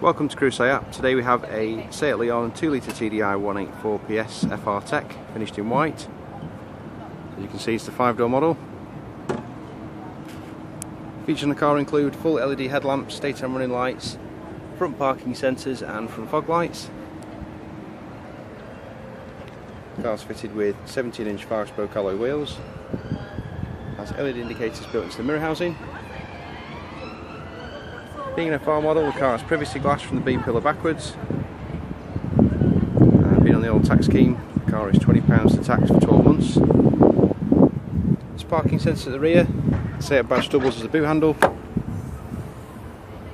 Welcome to Crewe Seat. Today we have a Seat Leon 2-litre TDI 184 PS FR Tech, finished in white. As you can see, it's the 5-door model. Features on the car include full LED headlamps, daytime running lights, front parking sensors and front fog lights. The car's fitted with 17-inch 5-spoke alloy wheels. Has LED indicators built into the mirror housing. Being an FR model, the car has privacy glass from the B pillar backwards. Being on the old tax scheme, the car is £20 to tax for 12 months. There's parking sensor at the rear. The Seat badge doubles as a boot handle,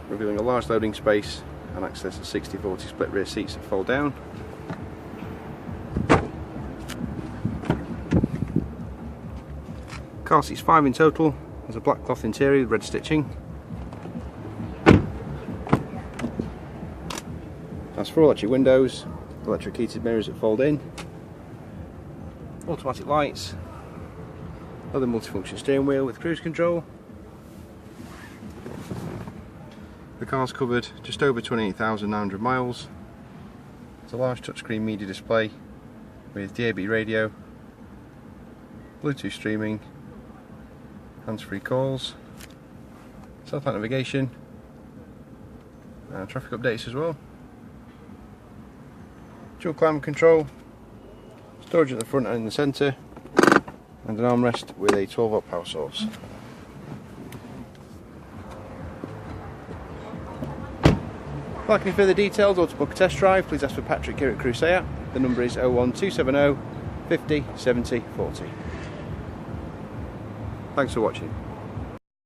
revealing a large loading space and access to 60/40 split rear seats that fold down. Car seats 5 in total. There's a black cloth interior with red stitching. Has 4 electric windows, electric heated mirrors that fold in, automatic lights, other multifunction steering wheel with cruise control. The car's covered just over 28,900 miles. It's a large touchscreen media display with DAB radio, Bluetooth streaming, hands-free calls, satellite navigation, and traffic updates as well. Dual climate control, storage at the front and in the centre, and an armrest with a 12-volt power source. If you'd like any further details or to book a test drive, please ask for Patrick here at Crewe Seat. The number is 01270 50 70 40. Thanks for watching.